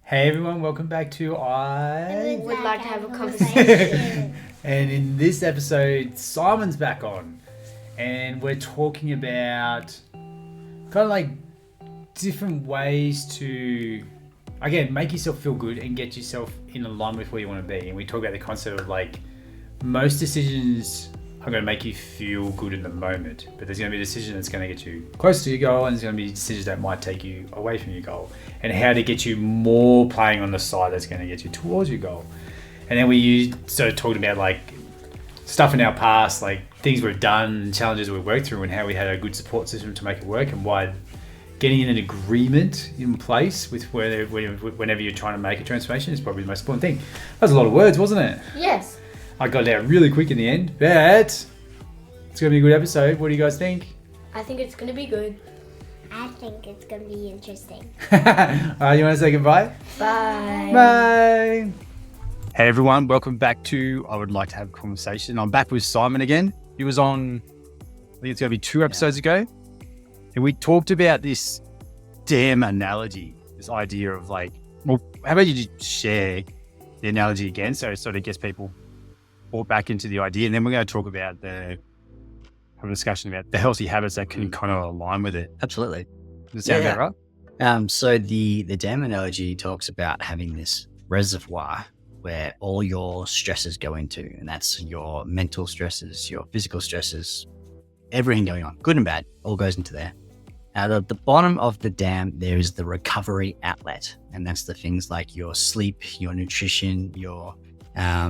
Hey everyone, welcome back to I. Would like to have a conversation. And in this episode, Simon's back on, and we're talking about kind of like different ways to, again, make yourself feel good and get yourself in alignment with where you want to be. And we talk about the concept of like most decisions are going to make you feel good in the moment, but there's going to be a decision that's going to get you closer to your goal, and there's going to be decisions that might take you away from your goal, and how to get you more playing on the side that's going to get you towards your goal. And then we started talking about like stuff in our past, like things we've done, challenges we've worked through, and how we had a good support system to make it work, and why getting an agreement in place with whenever you're trying to make a transformation is probably the most important thing. That was a lot of words, wasn't it? Yes. I got it out really quick in the end, but it's going to be a good episode. What do you guys think? I think it's going to be good. I think it's going to be interesting. You want to say goodbye? Bye. Bye. Hey everyone, welcome back to I Would Like to Have a Conversation. I'm back with Simon again. He was on, I think it's going to be 2 episodes ago. And we talked about this dam analogy, this idea of like, well, how about you just share the analogy again so it sort of gets people brought back into the idea, and then we're going to talk about have a discussion about the healthy habits that can kind of align with it. Absolutely. Does that sound about right? So the dam analogy talks about having this reservoir where all your stresses go into, and that's your mental stresses, your physical stresses, everything going on, good and bad, all goes into there. At the bottom of the dam, there is the recovery outlet, and that's the things like your sleep, your nutrition, your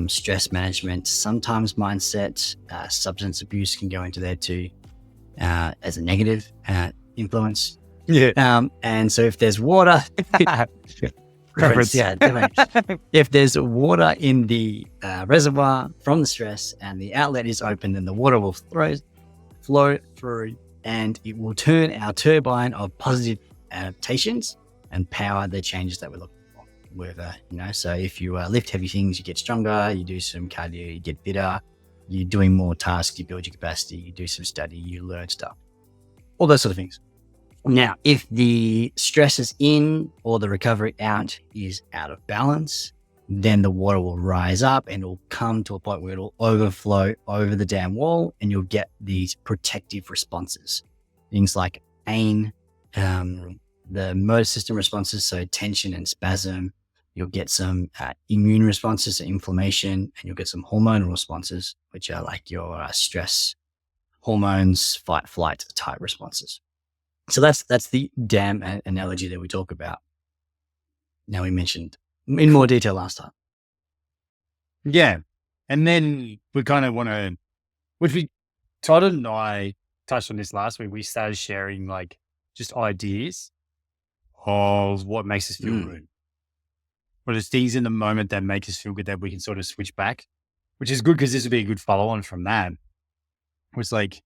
stress management, sometimes mindset, substance abuse can go into there too, as a negative influence. Yeah. And so if there's water, Preference. yeah, definitely. If there's water in the reservoir from the stress and the outlet is open, then the water will flow through, and it will turn our turbine of positive adaptations and power the changes that we're looking for. So if you lift heavy things, you get stronger, you do some cardio, you get fitter, you're doing more tasks, you build your capacity, you do some study, you learn stuff, all those sort of things. Now, if the stress is in or the recovery out is out of balance, then the water will rise up and it'll come to a point where it'll overflow over the dam wall, and you'll get these protective responses. Things like pain, the motor system responses, so tension and spasm. You'll get some immune responses to inflammation, and you'll get some hormonal responses, which are like your stress hormones, fight, flight type responses. So that's the dam analogy that we talk about. Now, we mentioned in more detail last time. Yeah. And then we kind of want to, Todd and I touched on this last week. We started sharing like just ideas of what makes us feel good. What are things in the moment that make us feel good that we can sort of switch back, which is good because this would be a good follow on from that. It's like,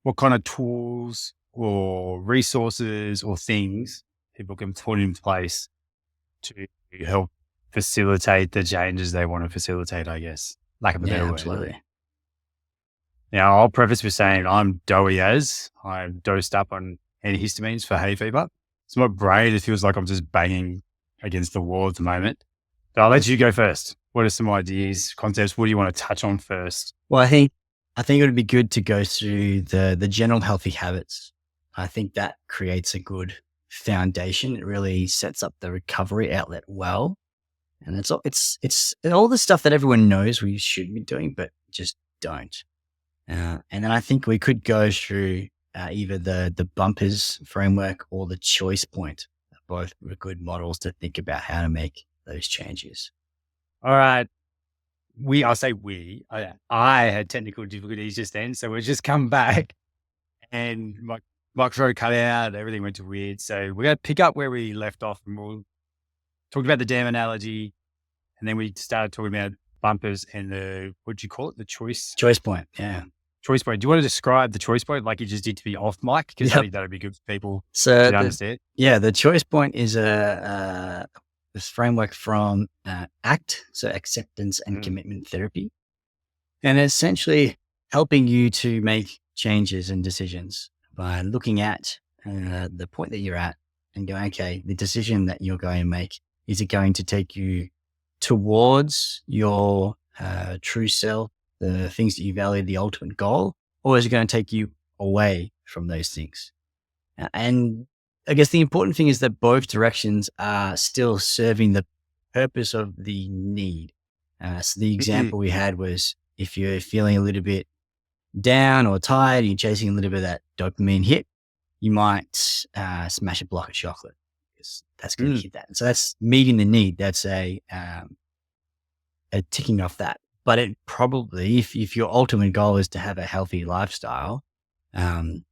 what kind of tools or resources or things people can put in place to help facilitate the changes they want to facilitate, I guess. Lack of a better word. Absolutely. Now, I'll preface with saying I'm doughy as I'm dosed up on antihistamines for hay fever. So my brain, it feels like I'm just banging against the wall at the moment. But I'll let you go first. What are some ideas, concepts? What do you want to touch on first? Well, I think it would be good to go through the general healthy habits. I think that creates a good foundation. It really sets up the recovery outlet well. And it's all the stuff that everyone knows we should be doing, but just don't. And then I think we could go through either the bumpers framework or the choice point. Both were good models to think about how to make those changes. All right. I had technical difficulties just then. So we've just come back and my microphone cut out. Everything went weird. So we're going to pick up where we left off, and we'll talk about the dam analogy. And then we started talking about bumpers and what'd you call it? The choice point. Yeah. Choice point. Do you want to describe the choice point like you just did to be off mic? Because I think that'd be good for people to understand. Yeah, the choice point is this framework from ACT, so acceptance and commitment therapy, and essentially helping you to make changes and decisions by looking at the point that you're at and going, okay, the decision that you're going to make Is it going to take you towards your true self, the things that you value, the ultimate goal, or is it going to take you away from those things? And I guess the important thing is that both directions are still serving the purpose of the need. So the example we had was if you're feeling a little bit down or tired, you're chasing a little bit of that dopamine hit, you might smash a block of chocolate because that's going to hit that. And so that's meeting the need. That's a ticking off that. But it probably, if your ultimate goal is to have a healthy lifestyle and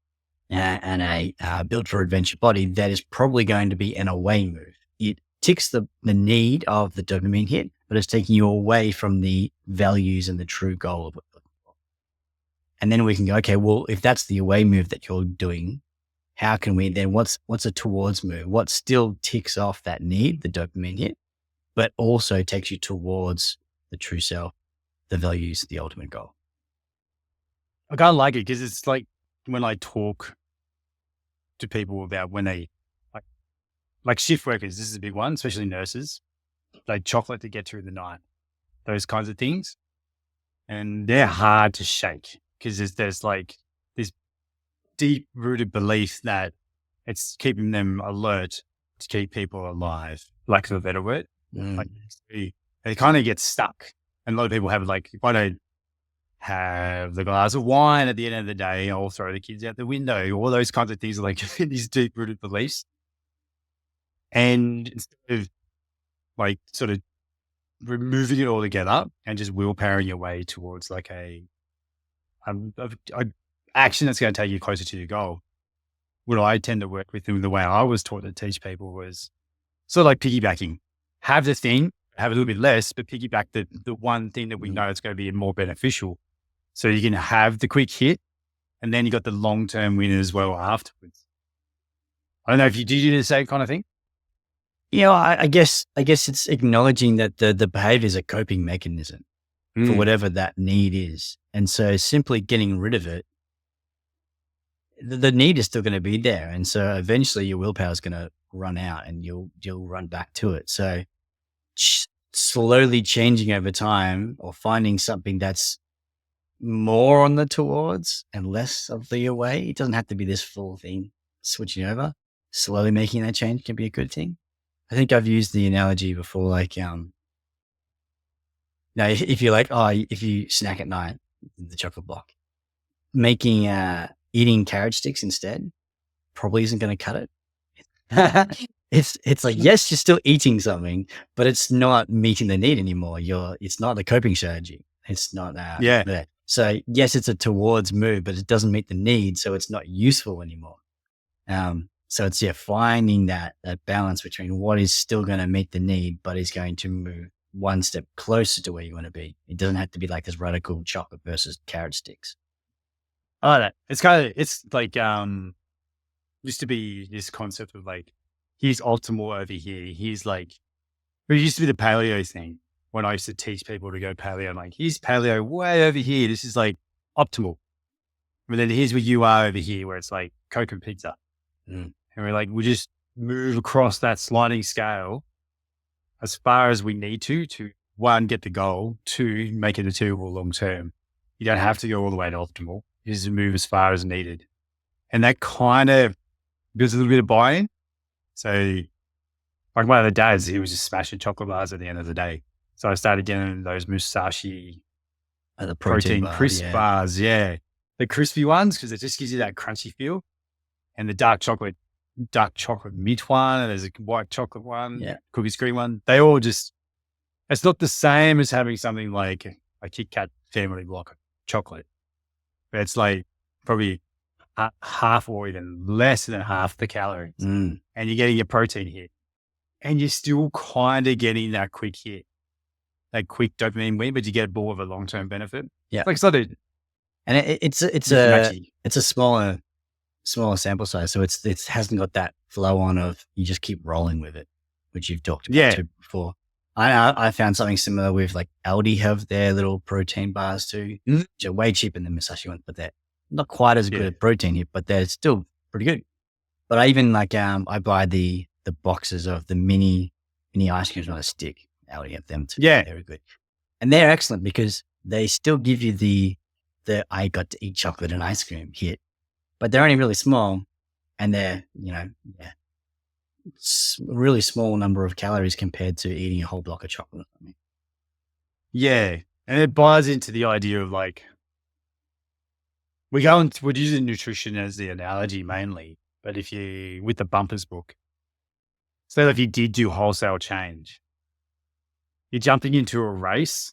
a built for adventure body, that is probably going to be an away move. It ticks the need of the dopamine hit, but it's taking you away from the values and the true goal of it. And then we can go, okay, well, if that's the away move that you're doing, how can we then, what's a towards move? What still ticks off that need, the dopamine hit, but also takes you towards the true self, the values, the ultimate goal? I kind of like it because it's like when I talk to people about when they, like shift workers, this is a big one, especially nurses, like chocolate to get through the night, those kinds of things. And they're hard to shake because there's like this deep rooted belief that it's keeping them alert to keep people alive, lack of a better word. Like they kind of get stuck. And a lot of people have like, if I don't have the glass of wine at the end of the day, I'll throw the kids out the window. All those kinds of things are like these deep rooted beliefs. And instead of like sort of removing it all together and just willpowering your way towards like a action that's going to take you closer to your goal, what I tend to work with, and the way I was taught to teach people was sort of like piggybacking. Have the thing, have a little bit less, but piggyback the one thing that we know it's going to be more beneficial. So you can have the quick hit and then you got the long-term win as well afterwards. I don't know if you do the same kind of thing. You know, I guess it's acknowledging that the behavior is a coping mechanism for whatever that need is. And so simply getting rid of it, the need is still going to be there. And so eventually your willpower is going to run out and you'll run back to it. So slowly changing over time or finding something that's more on the towards and less of the away. It doesn't have to be this full thing. Switching over, slowly making that change can be a good thing. I think I've used the analogy before, like, now if you're like, if you snack at night, the chocolate block, making, eating carrot sticks instead probably isn't going to cut it. It's like, yes, you're still eating something, but it's not meeting the need anymore. It's not a coping strategy. It's not, there. So yes, it's a towards move, but it doesn't meet the need. So it's not useful anymore. So it's, finding that balance between what is still going to meet the need, but is going to move one step closer to where you want to be. It doesn't have to be like this radical chocolate versus carrot sticks. I like that. It's like, used to be this concept of like, here's optimal over here. Here's like, it used to be the paleo thing when I used to teach people to go paleo. I'm like, here's paleo way over here. This is like optimal. And then here's where you are over here, where it's like Coke and pizza. And we're like, we just move across that sliding scale as far as we need to one, get the goal, two, make it achievable long term. You don't have to go all the way to optimal. You just move as far as needed. And that kind of builds a little bit of buy-in. So like one of the dads, he was just smashing chocolate bars at the end of the day. So I started getting those Musashi The protein bar, crisp bars. Yeah. The crispy ones, because it just gives you that crunchy feel. And the dark chocolate mint one. And there's a white chocolate one, cookies cream one. They all just, it's not the same as having something like a Kit Kat family block of chocolate. But it's like probably half or even less than half the calories. And you're getting your protein hit. And you're still kind of getting that quick hit, that quick dopamine win, but you get more of a long-term benefit. Yeah. Like, so and it's a smaller sample size. So it hasn't got that flow on of you just keep rolling with it, which you've talked about too before. I found something similar with like Aldi have their little protein bars too, which are way cheaper than Musashi ones, but they're not quite as good at protein hit, but they're still pretty good. But I even like, I buy the boxes of the mini any ice cream's not a stick. I would get them too. Yeah. Very good. And they're excellent because they still give you the I got to eat chocolate and ice cream hit, but they're only really small, and they're, really small number of calories compared to eating a whole block of chocolate. I mean, Yeah. And it buys into the idea of like, we're using nutrition as the analogy mainly, but with the bumpers book, so if you did do wholesale change, you're jumping into a race,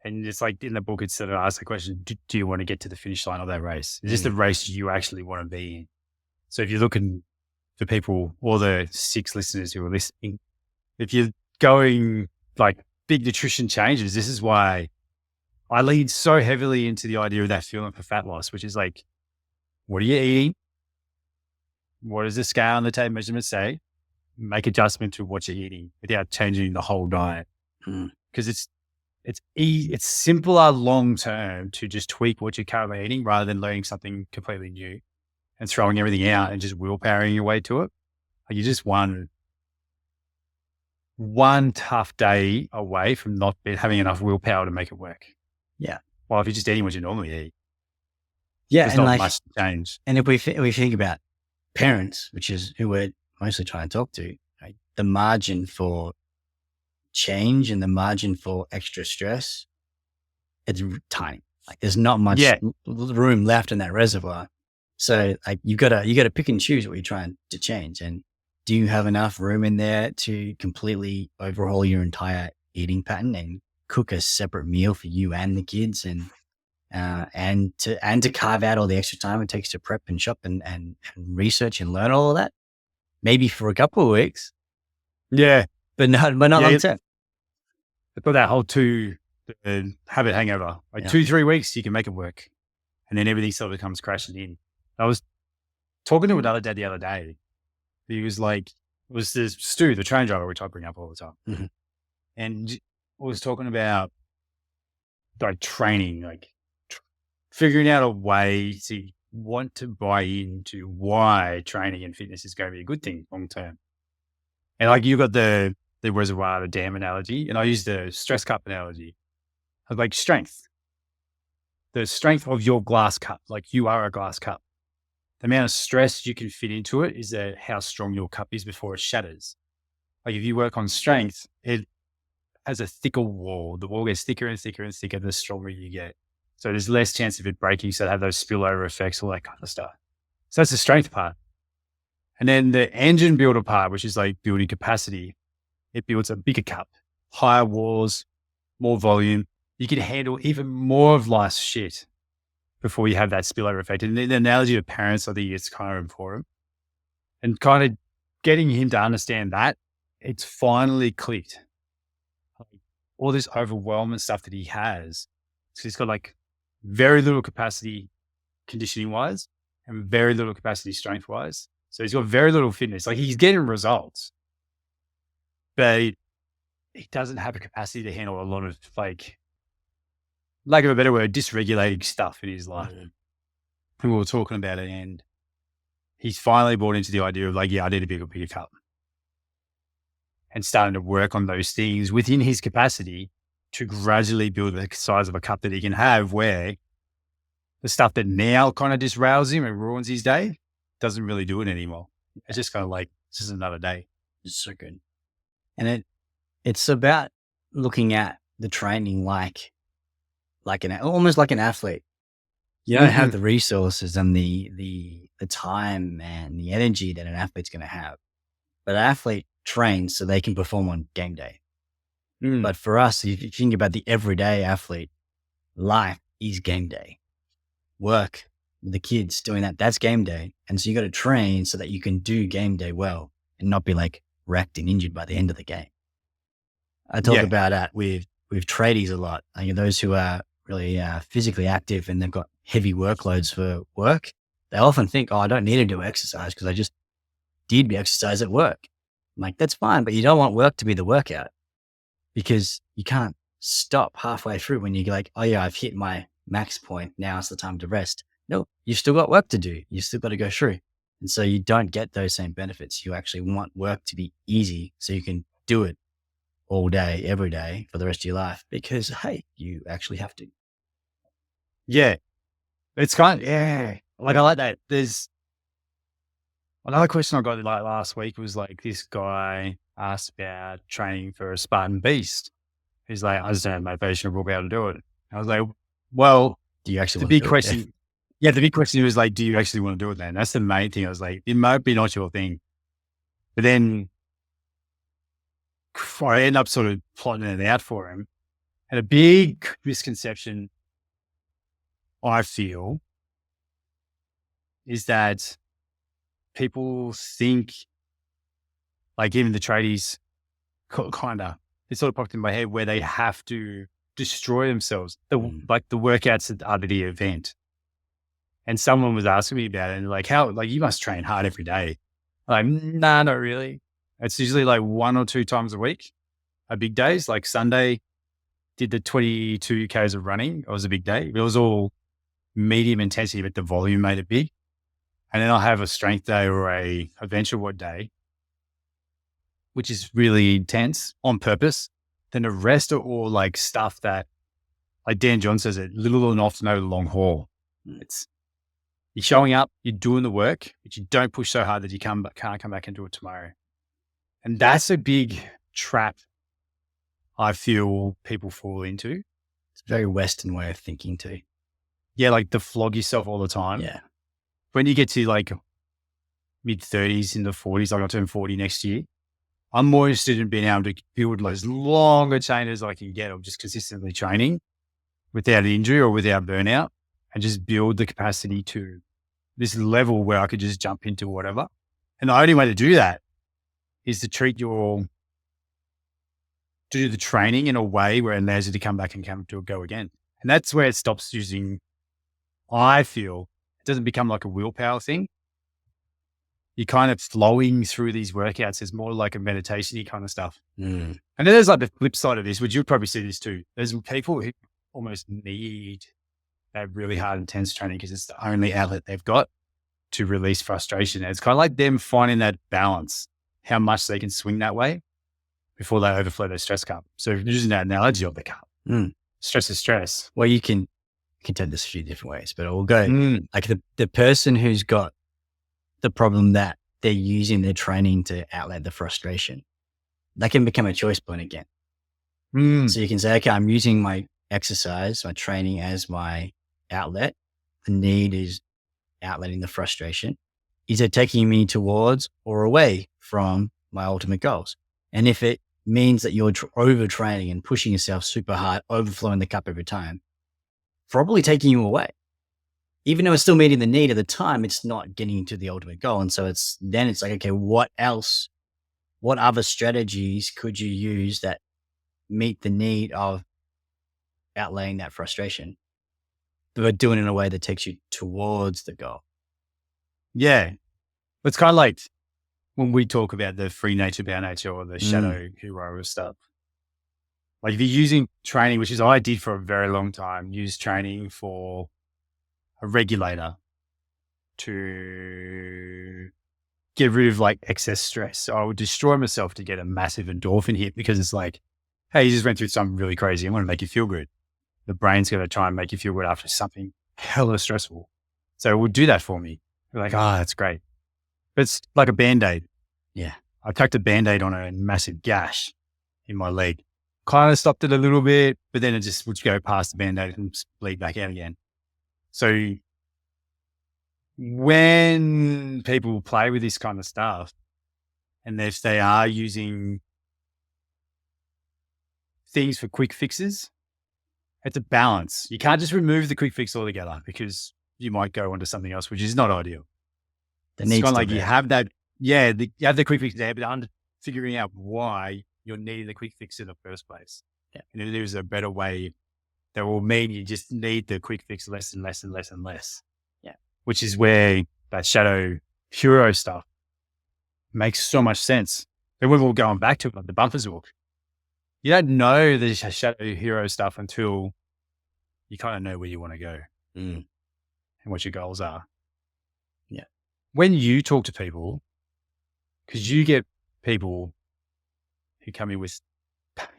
and it's like in the book, it sort of asks the question, do you want to get to the finish line of that race? Is this the race you actually want to be in? So if you're looking for people, all the 6 listeners who are listening, if you're going like big nutrition changes, this is why I lead so heavily into the idea of that feeling for fat loss, which is like, what are you eating? What does the scale and the tape measurement say? Make adjustment to what you're eating without changing the whole diet. Because it's simpler long term to just tweak what you're currently eating rather than learning something completely new and throwing everything out and just willpowering your way to it. Like, you just one tough day away from not having enough willpower to make it work. Yeah. Well, if you're just eating what you normally eat, yeah, there's and not like, much to change. and if we think about parents, which is who we're mostly trying to talk to, right, the margin for change and the margin for extra stress, it's tiny. Like, there's not much room left in that reservoir. So like, you gotta pick and choose what you're trying to change. And do you have enough room in there to completely overhaul your entire eating pattern and cook a separate meal for you and the kids, and to carve out all the extra time it takes to prep and shop and research and learn all of that? Maybe for a couple of weeks. Yeah. But not long term. They've got that whole habit hangover. Like 2-3 weeks, you can make it work. And then everything sort of comes crashing in. I was talking to another dad the other day. He was like, it was this Stu, the train driver, which I bring up all the time. Mm-hmm. And I was talking about like training, like figuring out a way to want to buy into why training and fitness is going to be a good thing long term. And like, you got the reservoir, the dam analogy, and I use the stress cup analogy of like strength. The strength of your glass cup, like you are a glass cup. The amount of stress you can fit into it is how strong your cup is before it shatters. Like, if you work on strength, it has a thicker wall. The wall gets thicker and thicker and thicker the stronger you get. So there's less chance of it breaking. So they have those spillover effects, all that kind of stuff. So that's the strength part. And then the engine builder part, which is like building capacity, it builds a bigger cup, higher walls, more volume. You can handle even more of life's shit before you have that spillover effect. And the analogy of parents, I think it's kind of important. And kind of getting him to understand that, it's finally clicked. All this overwhelming stuff that he has. So he's got like very little capacity conditioning wise and very little capacity strength wise. So he's got very little fitness. Like, he's getting results, but he doesn't have a capacity to handle a lot of, like, lack of a better word, dysregulating stuff in his life. And we were talking about it, and he's finally bought into the idea of like, I need a bigger cup, and starting to work on those things within his capacity to gradually build the size of a cup that he can have, where the stuff that now kind of disrails him and ruins his day doesn't really do it anymore. It's just kind of like, it's just another day. It's so good. And it's about looking at the training like almost like an athlete. You don't have the resources and the time and the energy that an athlete's going to have, but an athlete trains so they can perform on game day. But for us, if you think about the everyday athlete, life is game day. Work with the kids, doing that's game day. And so you got to train so that you can do game day well and not be like wrecked and injured by the end of the game. I talk about that with tradies a lot. Like, those who are really physically active and they've got heavy workloads for work, they often think, I don't need to do exercise because I just did exercise at work. I'm like, that's fine, but you don't want work to be the workout, because you can't stop halfway through when you're like, I've hit my max point. Now it's the time to rest. No, you've still got work to do. You've still got to go through. And so you don't get those same benefits. You actually want work to be easy so you can do it all day, every day for the rest of your life because, hey, you actually have to. Yeah. It's kind of, yeah. Like I like that. There's another question I got like last week was like this guy asked about training for a Spartan beast. He's like, I just don't have motivation or will be able to do it. I was like, well, Do you actually the want to big do it? question, yeah, the big question was like, do you actually want to do it then? That's the main thing. I was like, it might be not your thing. But then I end up sort of plotting it out for him. And a big misconception I feel is that people think, like even the tradies, kind of, it sort of popped in my head where they have to destroy themselves. Like the workouts are the event. And someone was asking me about it and like, how, like you must train hard every day. I'm like, nah, not really. It's usually like 1 or 2 times a week. Big days, like Sunday, did the 22 Ks of running. It was a big day. It was all medium intensity, but the volume made it big. And then I'll have a strength day or a adventure ward day, which is really intense on purpose. Then the rest are all like stuff that, like Dan John says it, little or often no long haul. It's you're showing up, you're doing the work, but you don't push so hard that you can't come back and do it tomorrow. And that's a big trap I feel people fall into. It's a very Western way of thinking too. Yeah, like to flog yourself all the time. Yeah. When you get to like mid-30s, in the 40s, like I'll turn 40 next year, I'm more interested in being able to build as long a chain as I can get of just consistently training without injury or without burnout and just build the capacity to this level where I could just jump into whatever. And the only way to do that is to do the training in a way where it allows you to come back and go again. And that's where it stops using, I feel, it doesn't become like a willpower thing. You're kind of flowing through these workouts. It's more like a meditation-y kind of stuff. And then there's like the flip side of this, which you'd probably see this too. There's people who almost need that really hard, intense training because it's the only outlet they've got to release frustration. And it's kind of like them finding that balance, how much they can swing that way before they overflow their stress cup. So using that analogy of the cup, stress is stress. Well, you can take this a few different ways, but we'll go like the person who's got the problem that they're using their training to outlet the frustration, that can become a choice point again. So you can say, okay, I'm using my exercise, my training as my outlet. The need is outletting the frustration. Is it taking me towards or away from my ultimate goals? And if it means that you're overtraining and pushing yourself super hard, overflowing the cup every time, probably taking you away. Even though it's still meeting the need at the time, it's not getting to the ultimate goal. And so it's like, okay, what else, what other strategies could you use that meet the need of outlaying that frustration, but doing it in a way that takes you towards the goal? Yeah. It's kind of like when we talk about the free nature, bound nature, or the shadow hero stuff. Like if you're using training, which is I did for a very long time, use training for a regulator to get rid of like excess stress. So I would destroy myself to get a massive endorphin hit because it's like, hey, you just went through something really crazy. I want to make you feel good. The brain's going to try and make you feel good after something hella stressful. So it would do that for me. You're like, oh, that's great. But it's like a Band-Aid. Yeah. I tucked a Band-Aid on a massive gash in my leg. Kind of stopped it a little bit, but then it just would go past the Band-Aid and bleed back out again. So when people play with this kind of stuff, and if they are using things for quick fixes, it's a balance. You can't just remove the quick fix altogether because you might go onto something else, which is not ideal. It's kind of like you have that, you have the quick fix there, but figuring out why you're needing the quick fix in the first place. Yeah. And if there's a better way, that will mean you just need the quick fix less and less and less and less. Yeah. Which is where that shadow hero stuff makes so much sense. And when we're going back to it, like the bumper's hook, you don't know the shadow hero stuff until you kind of know where you want to go and what your goals are. Yeah. When you talk to people, because you get people who come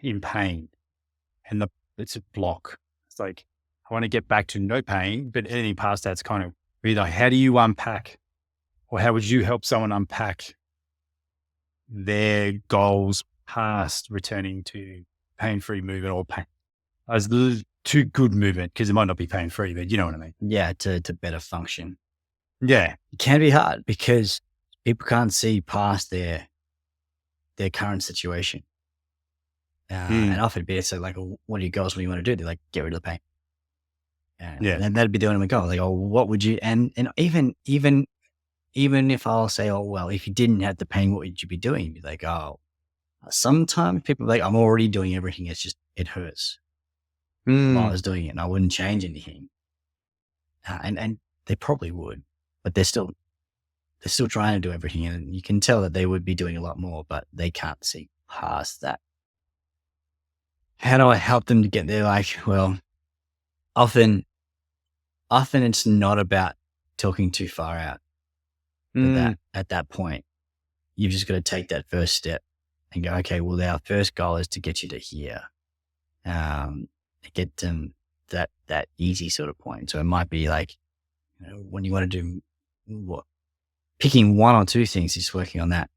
in pain, and it's a block. It's like, I want to get back to no pain, but anything past that's kind of really like, how do you unpack, or how would you help someone unpack their goals past returning to pain-free movement or pain? As too good movement, because it might not be pain-free, but you know what I mean. Yeah, to better function. Yeah. It can be hard because people can't see past their current situation. And often it'd be so like, oh, what are your goals? What do you want to do? They're like, get rid of the pain. Yeah. And that'd be the only goal. Like, oh, what would you, and even if I'll say, oh, well, if you didn't have the pain, what would you be doing? You'd be like, oh, sometimes people are like, I'm already doing everything. It's just, it hurts while I was doing it, and I wouldn't change anything. And they probably would, but they're still trying to do everything. And you can tell that they would be doing a lot more, but they can't see past that. How do I help them to get there? Like, well, often it's not about talking too far out. At that point, you've just got to take that first step and go, okay, well, our first goal is to get you to here. Get them that easy sort of point. So it might be like, when you want to do picking one or two things, just working on that.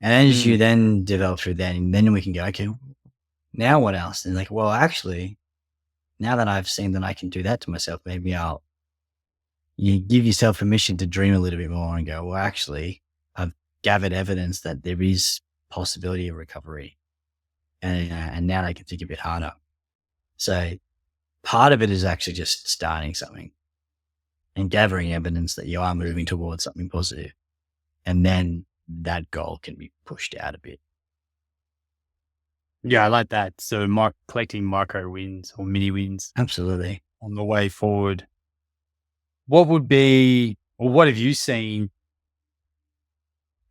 And as you then develop through that, and then we can go, okay, now what else? And like, well, actually, now that I've seen that I can do that to myself, maybe you give yourself permission to dream a little bit more and go, well, actually, I've gathered evidence that there is possibility of recovery. And now I can think a bit harder. So part of it is actually just starting something and gathering evidence that you are moving towards something positive. And then that goal can be pushed out a bit. Yeah, I like that. So collecting micro wins or mini wins. Absolutely. On the way forward. What would be, or what have you seen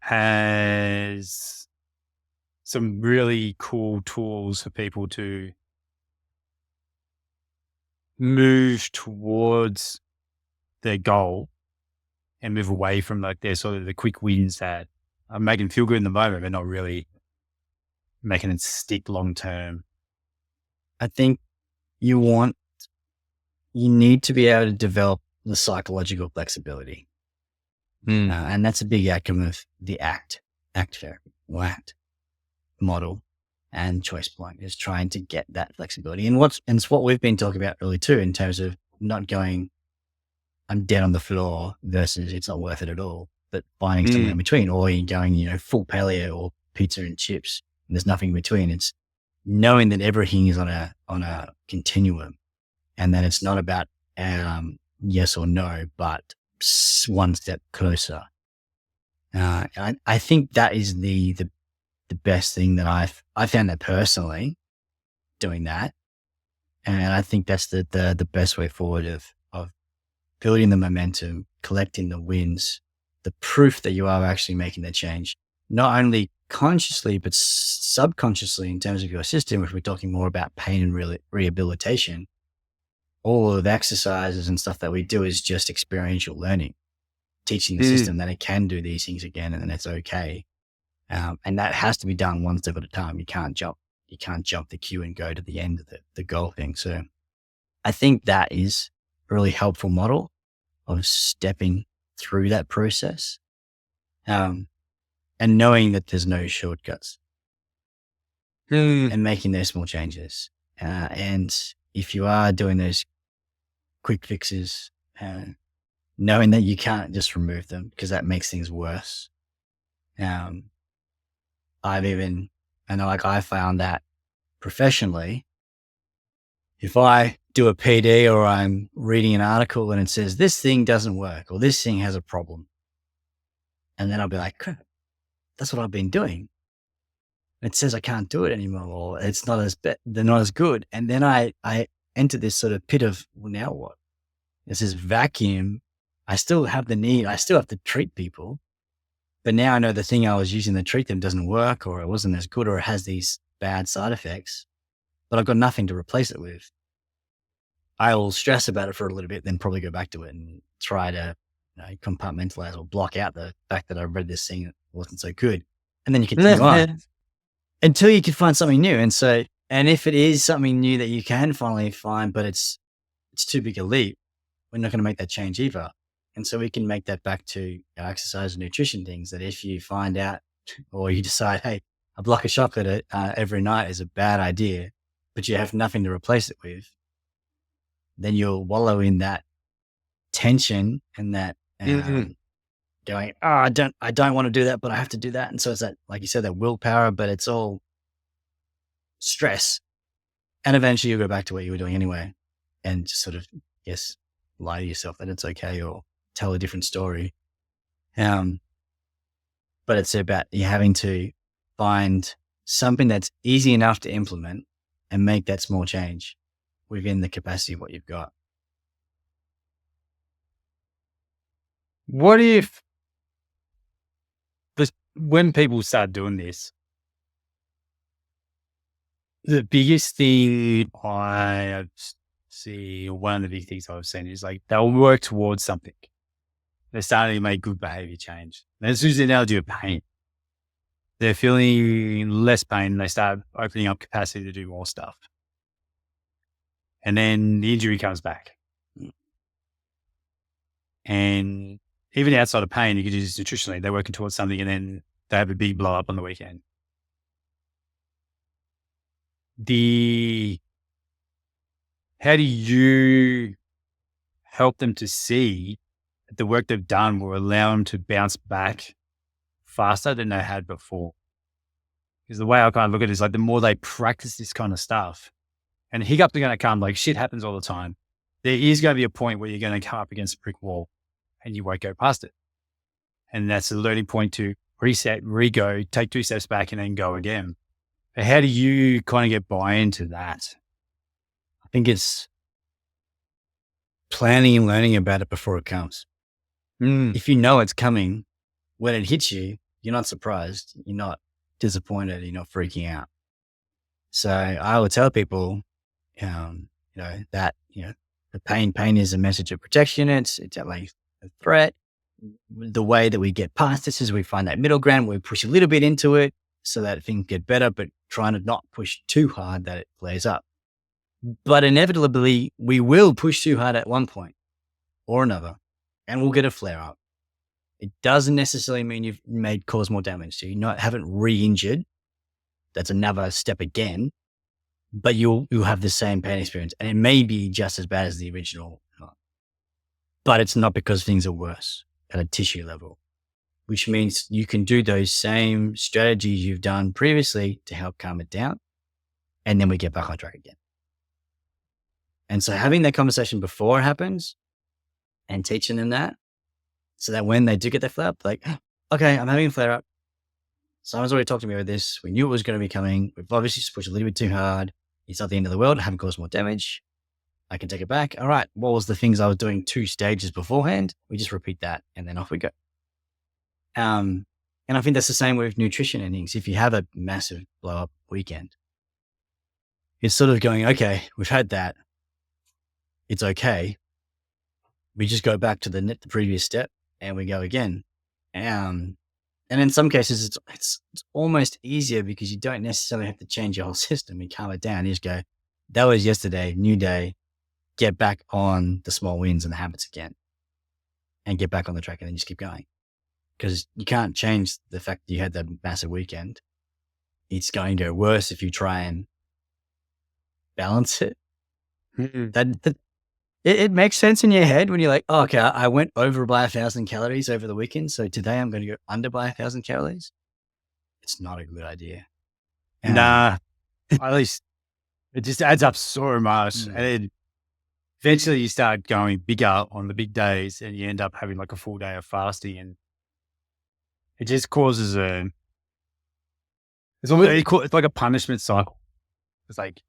as some really cool tools for people to move towards their goal and move away from like their sort of the quick wins that are making them feel good in the moment, but not really making it stick long term? I think you need to be able to develop the psychological flexibility. And that's a big outcome of the ACT model and choice point, is trying to get that flexibility. And it's what we've been talking about earlier too, in terms of not going, I'm dead on the floor versus it's not worth it at all, but finding somewhere in between, or you're going, full paleo or pizza and chips, and there's nothing in between. It's knowing that everything is on a continuum, and that it's not about yes or no, but one step closer. I think that is the best thing that I found that personally doing that. And I think that's the best way forward of building the momentum, collecting the wins, the proof that you are actually making the change, not only consciously, but subconsciously in terms of your system. If we're talking more about pain and rehabilitation, all of the exercises and stuff that we do is just experiential learning, teaching the system that it can do these things again and it's okay. And that has to be done one step at a time. You can't jump the queue and go to the end of the goal thing. So I think that is a really helpful model of stepping through that process. And knowing that there's no shortcuts and making those small changes. And if you are doing those quick fixes, knowing that you can't just remove them because that makes things worse. I found that professionally, if I do a PD or I'm reading an article and it says this thing doesn't work or this thing has a problem, and then I'll be like, that's what I've been doing. It says I can't do it anymore, or it's not they're not as good. And then I enter this sort of pit of, well, now what? It's this vacuum. I still have the need. I still have to treat people. But now I know the thing I was using to treat them doesn't work, or it wasn't as good, or it has these bad side effects, but I've got nothing to replace it with. I'll stress about it for a little bit, then probably go back to it and try to compartmentalize or block out the fact that I read this thing that wasn't so good. And then you continue on. until you can find something new. And so, and if it is something new that you can finally find, but it's too big a leap, we're not going to make that change either. And so we can make that back to our exercise and nutrition things, that if you find out or you decide, hey, a block of chocolate every night is a bad idea, but you have nothing to replace it with, then you'll wallow in that tension and that going, I don't want to do that, but I have to do that. And so it's that, like you said, that willpower, but it's all stress. And eventually you'll go back to what you were doing anyway and just sort of, yes, lie to yourself that it's okay or tell a different story. But it's about you having to find something that's easy enough to implement and make that small change within the capacity of what you've got. What if when people start doing this, the biggest thing I see, or one of the big things I've seen is like they'll work towards something. They're starting to make good behavior change. And as soon as they now do pain, they're feeling less pain. They start opening up capacity to do more stuff. And then the injury comes back. And even outside of pain, you can do this nutritionally. They're working towards something and then they have a big blow up on the weekend. How do you help them to see that the work they've done will allow them to bounce back faster than they had before? Because the way I kind of look at it is like the more they practice this kind of stuff, and hiccups are going to come, like shit happens all the time. There is going to be a point where you're going to come up against a brick wall and you won't go past it. And that's a learning point to reset, re-go, take 2 steps back and then go again. But how do you kind of get buy-in to that? I think it's planning and learning about it before it comes. If you know it's coming, when it hits you, you're not surprised. You're not disappointed. You're not freaking out. So I will tell people, that, the pain is a message of protection. It's like a threat. The way that we get past this is we find that middle ground where we push a little bit into it so that things get better, but trying to not push too hard that it flares up. But inevitably, we will push too hard at one point or another, and we'll get a flare up. It doesn't necessarily mean you've caused more damage. So you haven't re-injured. That's another step again, but you'll have the same pain experience, and it may be just as bad as the original, but it's not because things are worse at a tissue level, which means you can do those same strategies you've done previously to help calm it down, and then we get back on track again. And so having that conversation before it happens and teaching them that, so that when they do get their flare up, like, okay, I'm having a flare up. Someone's already talked to me about this. We knew it was going to be coming. We've obviously just pushed a little bit too hard. It's not the end of the world. I haven't caused more damage. I can take it back. All right. What was the things I was doing 2 stages beforehand? We just repeat that and then off we go. And I think that's the same with nutrition and things. If you have a massive blow up weekend, it's sort of going, okay, we've had that. It's okay. We just go back to the previous step and we go again. And in some cases, it's almost easier because you don't necessarily have to change your whole system and calm it down. You just go, that was yesterday, new day, get back on the small wins and the habits again and get back on the track and then just keep going. Because you can't change the fact that you had that massive weekend. It's going to get worse if you try and balance it. It makes sense in your head when you're like, oh, okay, I went over by 1,000 calories over the weekend. So today I'm going to go under by 1,000 calories. It's not a good idea. Nah, at least it just adds up so much. And then eventually you start going bigger on the big days and you end up having like a full day of fasting, and it just causes it's like a punishment cycle. It's like,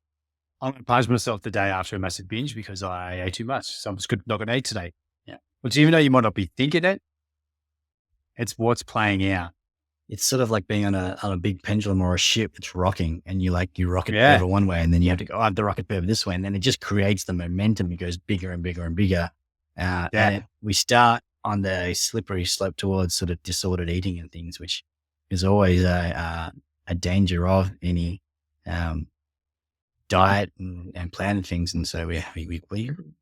I'm going to punish myself the day after a massive binge because I ate too much. So I'm just not going to eat today. Yeah. Which, even though you might not be thinking it, it's what's playing out. It's sort of like being on a big pendulum or a ship that's rocking, and you rocket over one way, and then you have to go, I have to rocket over this way. And then it just creates the momentum. It goes bigger and bigger and bigger. And we start on the slippery slope towards sort of disordered eating and things, which is always a a danger of any diet and plan and things. And so we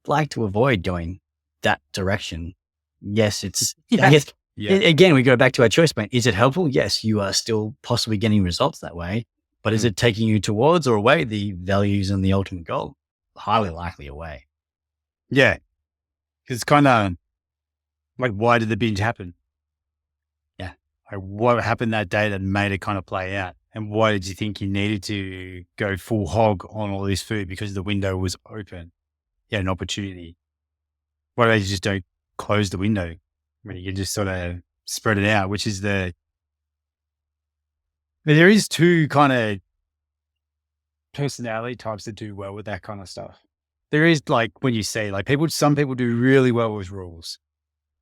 like to avoid going that direction. Yes, it's, I guess, again, we go back to our choice point. Is it helpful? Yes, you are still possibly getting results that way, but is it taking you towards or away the values and the ultimate goal? Highly likely away. Yeah. It's kind of like, why did the binge happen? Yeah. Like, what happened that day that made it kind of play out? And why did you think you needed to go full hog on all this food because the window was open? You had an opportunity. Why don't you just don't close the window? I mean, you can just sort of spread it out, which is but there is two kind of personality types that do well with that kind of stuff. There is, like, when you say, like, some people do really well with rules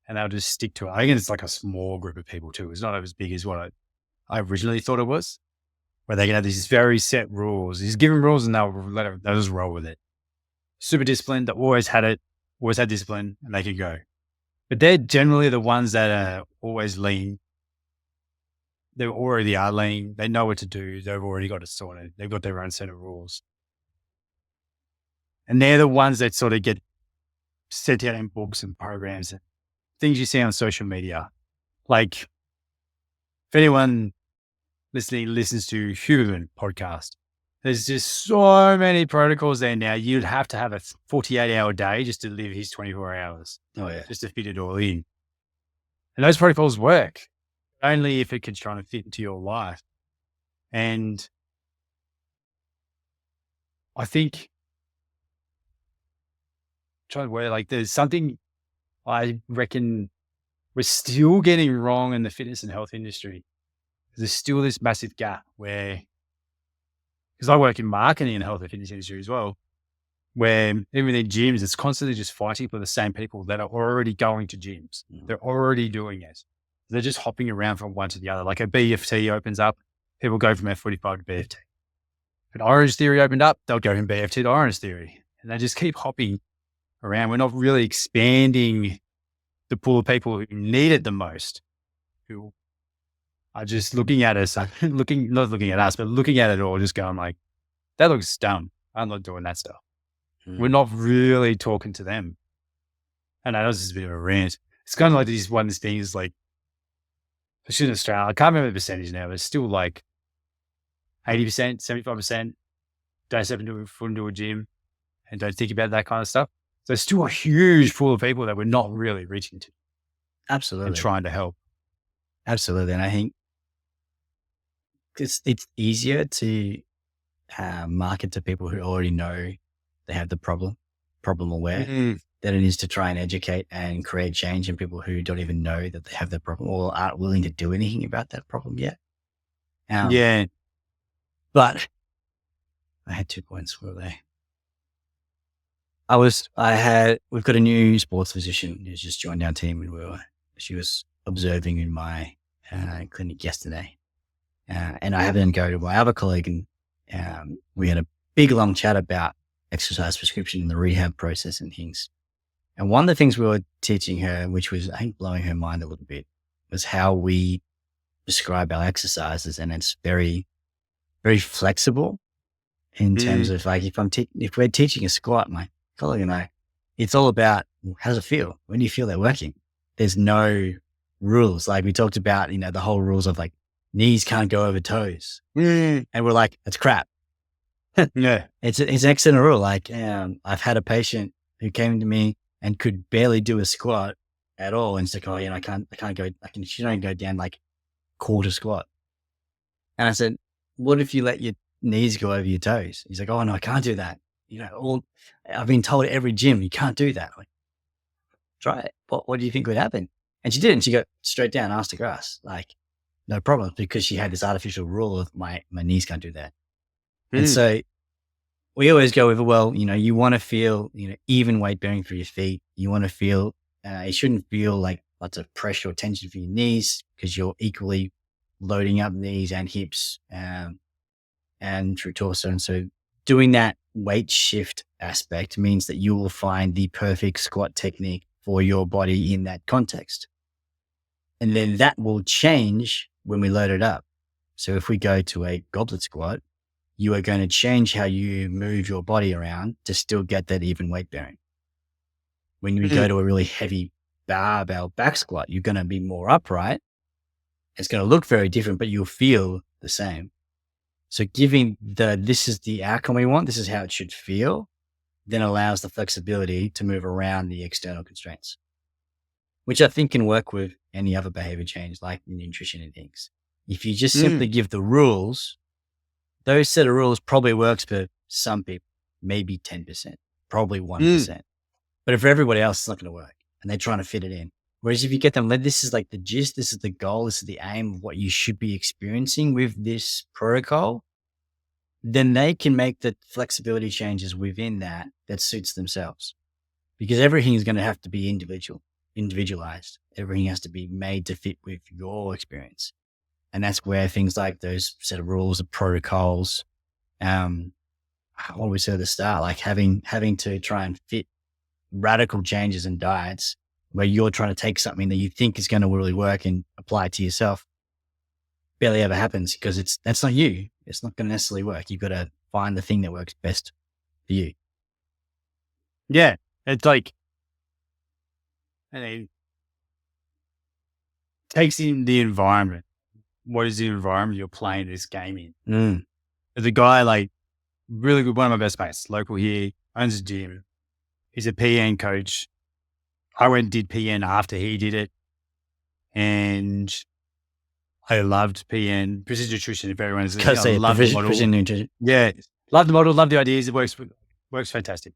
and they'll just stick to it. I think it's like a small group of people too. It's not as big as what I originally thought it was, where they can have these very set rules. These given rules and they'll just roll with it. Super disciplined, they always had discipline and they could go. But they're generally the ones that are always lean. They already are lean. They know what to do. They've already got it sorted. They've got their own set of rules. And they're the ones that sort of get set out in books and programs and things you see on social media. Like, if anyone listens to Huberman podcast, there's just so many protocols there now. You'd have to have a 48-hour day just to live his 24 hours. Oh, yeah. Just to fit it all in. And those protocols work only if it can try to fit into your life. And I think, there's something I reckon we're still getting wrong in the fitness and health industry. There's still this massive gap where, because I work in marketing in the health and fitness industry as well, where even in gyms, it's constantly just fighting for the same people that are already going to gyms. They're already doing it. They're just hopping around from one to the other. Like a BFT opens up, people go from F45 to BFT. If an Orange Theory opened up, they'll go from BFT to Orange Theory. And they just keep hopping around. We're not really expanding the pool of people who need it the most, who are just looking at us, not looking at us, but looking at it all, just going like, that looks dumb. I'm not doing that stuff. We're not really talking to them. And that was just a bit of a rant. It's kind of like these things like, especially in Australia, I can't remember the percentage now, but it's still like 80%, 75% don't step into a gym and don't think about that kind of stuff. So it's still a huge pool of people that we're not really reaching to. Absolutely. And trying to help. Absolutely. And I think it's easier to market to people who already know they have the problem aware, than it is to try and educate and create change in people who don't even know that they have the problem or aren't willing to do anything about that problem yet. Yeah. But I had 2 points. What were they? We've got a new sports physician who's just joined our team, and she was observing in my clinic yesterday. And I happened to go to my other colleague, and we had a big long chat about exercise prescription and the rehab process and things. And one of the things we were teaching her, which was, I think, blowing her mind a little bit, was how we prescribe our exercises. And it's very, very flexible in terms of like, if we're teaching a squat, my colleague and I, it's all about, how does it feel? When do you feel they're working? There's no rules. Like we talked about, the whole rules of like knees can't go over toes. And we're like, that's crap. Yeah. It's an excellent rule. Like, I've had a patient who came to me and could barely do a squat at all. And she's like, she don't go down like quarter squat. And I said, what if you let your knees go over your toes? He's like, oh no, I can't do that. I've been told at every gym, you can't do that. Like, try it. What do you think would happen? And she did. And she got straight down, asked to grass, like no problem, because she had this artificial rule of my knees can't do that. And so we always go with, well, you want to feel, even weight bearing for your feet. You want to feel, it shouldn't feel like lots of pressure or tension for your knees, because you're equally loading up knees and hips and through torso. And so doing that weight shift aspect means that you will find the perfect squat technique for your body in that context. And then that will change when we load it up. So if we go to a goblet squat, you are going to change how you move your body around to still get that even weight bearing. When we go to a really heavy barbell back squat, you're going to be more upright. It's going to look very different, but you'll feel the same. So giving this is the outcome we want, this is how it should feel, then allows the flexibility to move around the external constraints, which I think can work with any other behavior change like nutrition and things. If you just simply give the rules, those set of rules probably works for some people, maybe 10%, probably 1%. But for everybody else, it's not going to work and they're trying to fit it in. Whereas if you get them, this is like the gist, this is the goal, this is the aim of what you should be experiencing with this protocol, then they can make the flexibility changes within that suits themselves. Because everything is going to have to be individualized. Everything has to be made to fit with your experience. And that's where things like those set of rules, the protocols, what we said at the start, like having to try and fit radical changes in diets where you're trying to take something that you think is going to really work and apply it to yourself, barely ever happens because that's not you. It's not going to necessarily work. You've got to find the thing that works best for you. Yeah. It's like, and it takes in the environment. What is the environment you're playing this game in? There's a guy, like, really good, one of my best mates, local here, owns a gym. He's a PN coach. I went and did PN after he did it. And I loved PN, precision nutrition, if everyone's listening. I love the model. Precision nutrition. Yeah. Love the model, love the ideas. It works fantastic.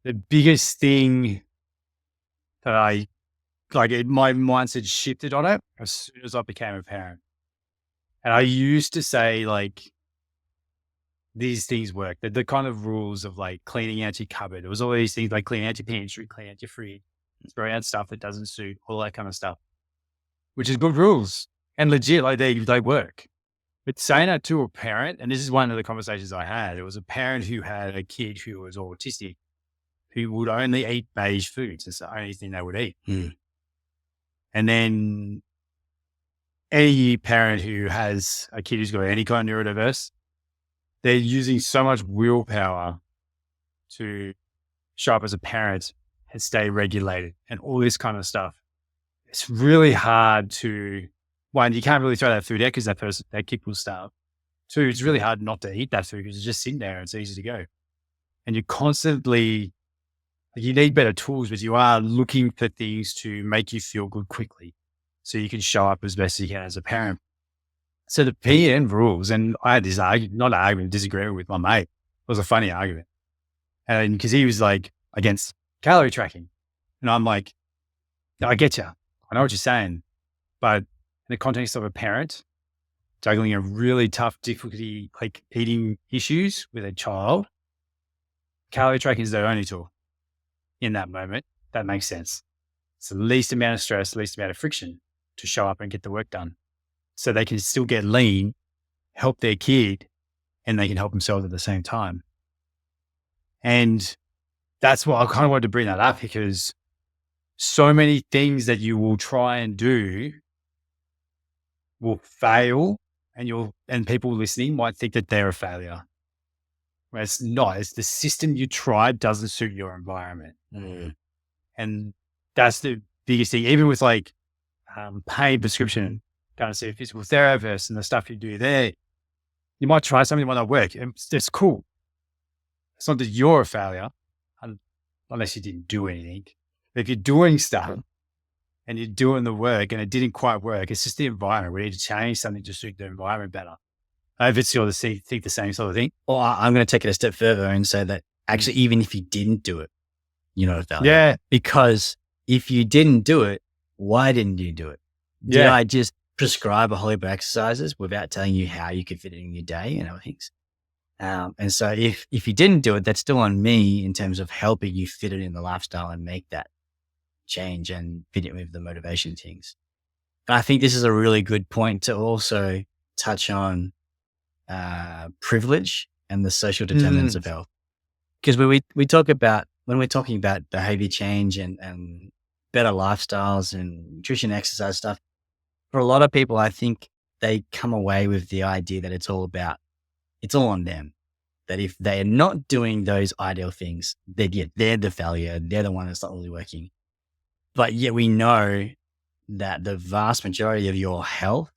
The biggest thing that my mindset shifted on it as soon as I became a parent. And I used to say, like, these things work. The kind of rules of like cleaning out your cupboard. It was all these things like cleaning out your pantry, clean out your fridge, throw out stuff that doesn't suit, all that kind of stuff, which is good rules and legit, like they work. But saying that to a parent, and this is one of the conversations I had, it was a parent who had a kid who was autistic, who would only eat beige foods. It's the only thing they would eat. And then any parent who has a kid who's got any kind of neurodiverse, they're using so much willpower to show up as a parent and stay regulated and all this kind of stuff. It's really hard to, one, you can't really throw that food out because that kid will starve. Two, it's really hard not to eat that food because it's just sitting there and it's easy to go. And you're constantly, you need better tools, but you are looking for things to make you feel good quickly so you can show up as best you can as a parent. So the PN rules, and I had this disagreement with my mate. It was a funny argument. And because he was like against calorie tracking. And I'm like, I get you. I know what you're saying. But in the context of a parent juggling a really tough difficulty, like eating issues with a child, calorie tracking is their only tool in that moment. That makes sense. It's the least amount of stress, least amount of friction to show up and get the work done. So they can still get lean, help their kid, and they can help themselves at the same time. And that's why I kind of wanted to bring that up, because so many things that you will try and do will fail, and people listening might think that they're a failure. Where it's not. It's the system you tried doesn't suit your environment. And that's the biggest thing. Even with like pain prescription, going to see a physical therapist and the stuff you do there, you might try something that might not work. And it's cool. It's not that you're a failure unless you didn't do anything. But if you're doing stuff and you're doing the work and it didn't quite work, it's just the environment. We need to change something to suit the environment better. If it's your think the same sort of thing. Or I'm going to take it a step further and say that actually, even if you didn't do it, you're not a failure. Yeah. Because if you didn't do it, why didn't you do it? Did I just prescribe a whole heap of exercises without telling you how you could fit it in your day and other things? And so if you didn't do it, that's still on me in terms of helping you fit it in the lifestyle and make that change and fit it with the motivation things. But I think this is a really good point to also touch on privilege and the social determinants of health. Because when we talk about, when we're talking about behavior change and better lifestyles and nutrition, exercise stuff, for a lot of people, I think they come away with the idea that it's all on them. That if they are not doing those ideal things, they're the failure. They're the one that's not really working. But yet we know that the vast majority of your health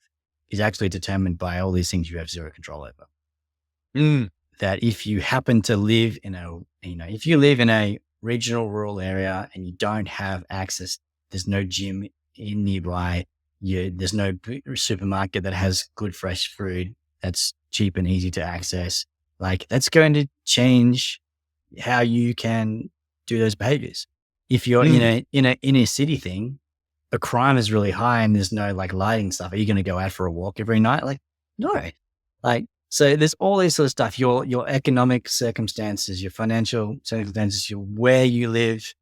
is actually determined by all these things you have zero control over. That if you happen to live if you live in a regional rural area and you don't have access, there's no gym in nearby, there's no supermarket that has good fresh food that's cheap and easy to access, like that's going to change how you can do those behaviors. If you're in a inner city thing, the crime is really high and there's no like lighting stuff. Are you going to go out for a walk every night? Like, no. Like, so there's all this sort of stuff, your economic circumstances, your financial circumstances, where you live,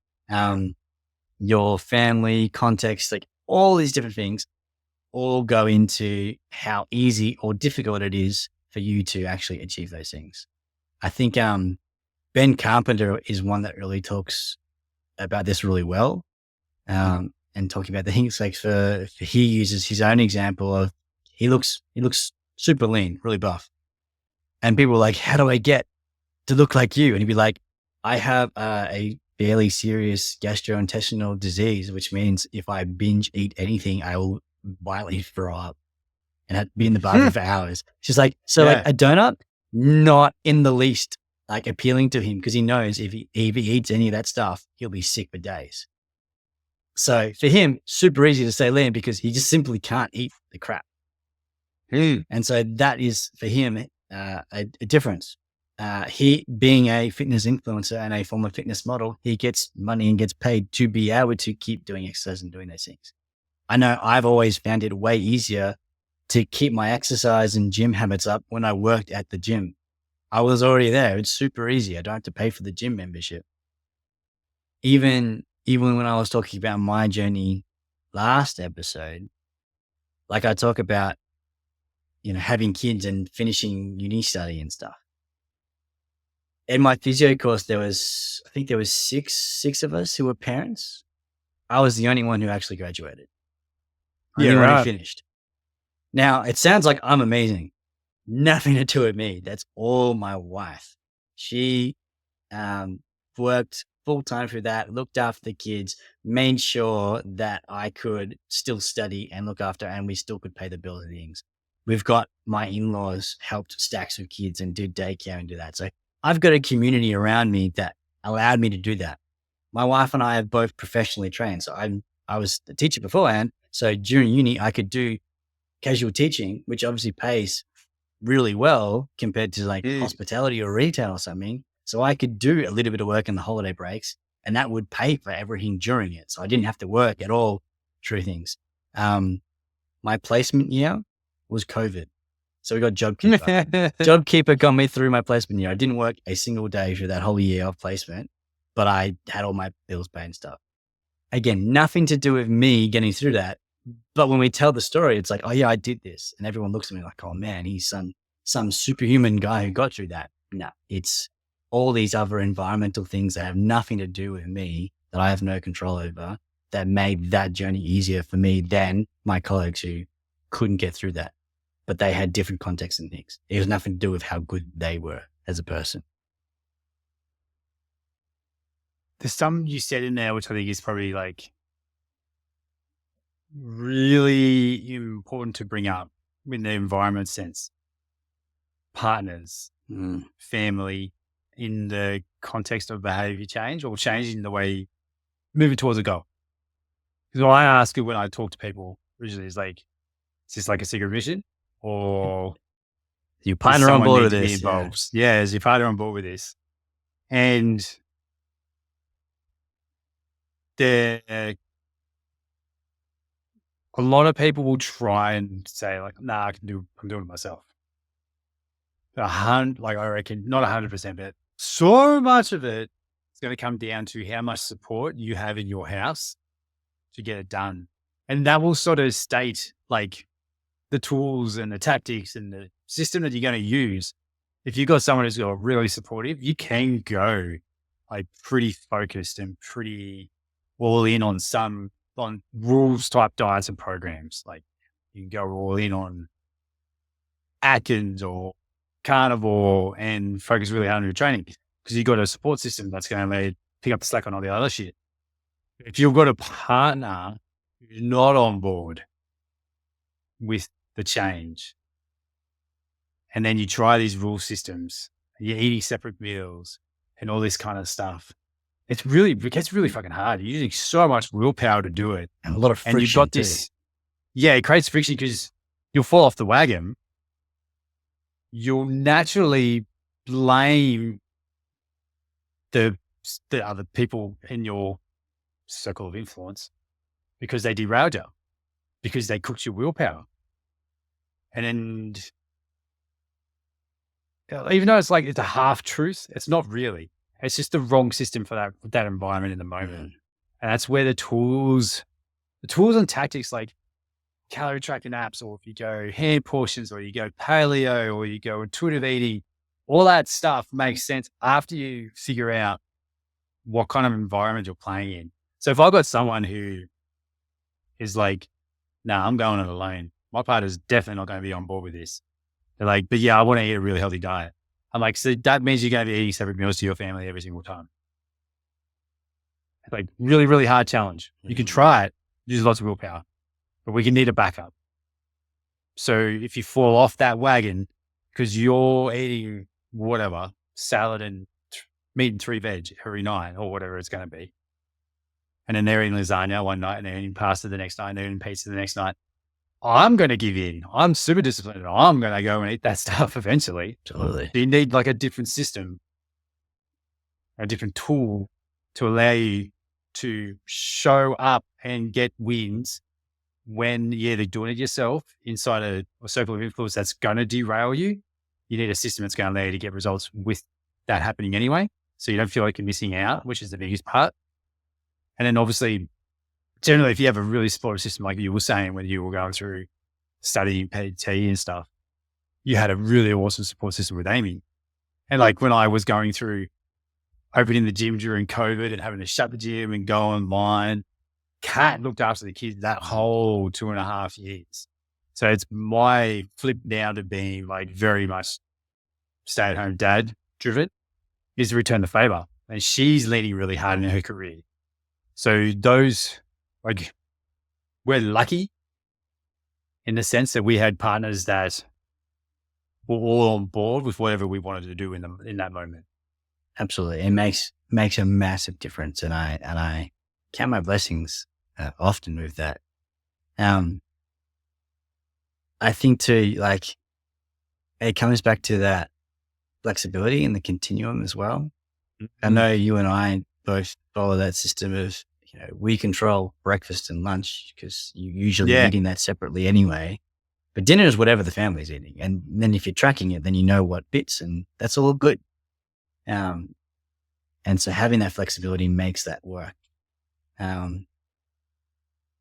your family context, like all these different things all go into how easy or difficult it is for you to actually achieve those things. I think Ben Carpenter is one that really talks about this really well, and talking about the things like he uses his own example of he looks super lean, really buff, and people are like, how do I get to look like you? And he'd be like, I have a fairly serious gastrointestinal disease, which means if I binge eat anything, I will violently throw up and have to be in the bathroom for hours. She's like, like a donut, not in the least like appealing to him, because he knows if he eats any of that stuff, he'll be sick for days. So for him, super easy to stay lean because he just simply can't eat the crap. And so that is for him a difference. He being a fitness influencer and a former fitness model, he gets money and gets paid to be able to keep doing exercise and doing those things. I know I've always found it way easier to keep my exercise and gym habits up when I worked at the gym. I was already there. It's super easy. I don't have to pay for the gym membership. Even when I was talking about my journey last episode, like I talk about, having kids and finishing uni study and stuff. In my physio course, I think there was six of us who were parents. I was the only one who actually graduated. Only one who finished. Now, it sounds like I'm amazing. Nothing to do with me. That's all my wife. She worked full time for that, looked after the kids, made sure that I could still study and look after, and we still could pay the bills and things. We've got my in-laws helped stacks of kids and do daycare and do that. So I've got a community around me that allowed me to do that. My wife and I are both professionally trained. So I was a teacher beforehand. So during uni, I could do casual teaching, which obviously pays really well compared to like hospitality or retail or something. So I could do a little bit of work in the holiday breaks and that would pay for everything during it. So I didn't have to work at all through things. My placement year was COVID. So we got JobKeeper. JobKeeper got me through my placement year. I didn't work a single day for that whole year of placement, but I had all my bills paid and stuff. Again, nothing to do with me getting through that. But when we tell the story, it's like, oh yeah, I did this. And everyone looks at me like, oh man, he's some superhuman guy who got through that. No, it's all these other environmental things that have nothing to do with me that I have no control over that made that journey easier for me than my colleagues who couldn't get through that. But they had different contexts and things. It was nothing to do with how good they were as a person. There's some you said in there, which I think is probably like really important to bring up in the environment sense. Partners, family, in the context of behavior change or changing the way moving towards a goal. Because what I ask when I talk to people originally is like, is this like a secret mission? Or your partner on board with this? Yeah, is your partner on board with this? And a lot of people will try and say like, nah, I'm doing it myself. I reckon not 100%, but so much of it is going to come down to how much support you have in your house to get it done. And that will sort of state like the tools and the tactics and the system that you're going to use. If you've got someone who's got really supportive, you can go like pretty focused and pretty all in on rules type diets and programs. Like you can go all in on Atkins or carnivore and focus really hard on your training because you've got a support system that's going to pick up the slack on all the other shit. If you've got a partner who's not on board with the change, and then you try these rule systems, you're eating separate meals and all this kind of stuff, it gets really fucking hard. You're using so much willpower to do it. And a lot of friction. And you've got this, it creates friction because you'll fall off the wagon. You'll naturally blame the other people in your circle of influence because they derailed you, because they cooked your willpower. And then, even though it's a half truth, it's not really. It's just the wrong system for that environment in the moment. And that's where the tools and tactics like calorie tracking apps, or if you go hand portions, or you go paleo, or you go intuitive eating, all that stuff makes sense after you figure out what kind of environment you're playing in. So if I've got someone who is like, nah, I'm going it alone, my partner's definitely not going to be on board with this. They're like, but yeah, I want to eat a really healthy diet. I'm like, so that means you're going to be eating separate meals to your family every single time. It's like really, really hard challenge. You can try it, use lots of willpower, but we can need a backup. So if you fall off that wagon because you're eating whatever, salad and meat and 3 veg every night or whatever it's going to be, and then they're eating lasagna one night and they're eating pasta the next night and they're eating pizza the next night, I'm going to give in. I'm super disciplined and I'm going to go and eat that stuff eventually. Totally. You need like a different system, a different tool to allow you to show up and get wins when you're doing it yourself inside a circle of influence that's going to derail you. You need a system that's going to allow you to get results with that happening anyway. So you don't feel like you're missing out, which is the biggest part. And then obviously, generally, if you have a really supportive system, like you were saying when you were going through studying PT and stuff, you had a really awesome support system with Amy. And like when I was going through opening the gym during COVID and having to shut the gym and go online, Kat looked after the kids that whole 2.5 years. So it's my flip now to being like very much stay-at-home dad driven is to return the favor. And she's leaning really hard in her career. So those, like, we're lucky in the sense that we had partners that were all on board with whatever we wanted to do in that moment. Absolutely. It makes a massive difference. And I count my blessings often with that. I think too, like, it comes back to that flexibility in the continuum as well. Mm-hmm. I know you and I both follow that system of, we control breakfast and lunch because you're usually eating that separately anyway. But dinner is whatever the family's eating. And then if you're tracking it, then you know what bits, and that's all good. And so having that flexibility makes that work.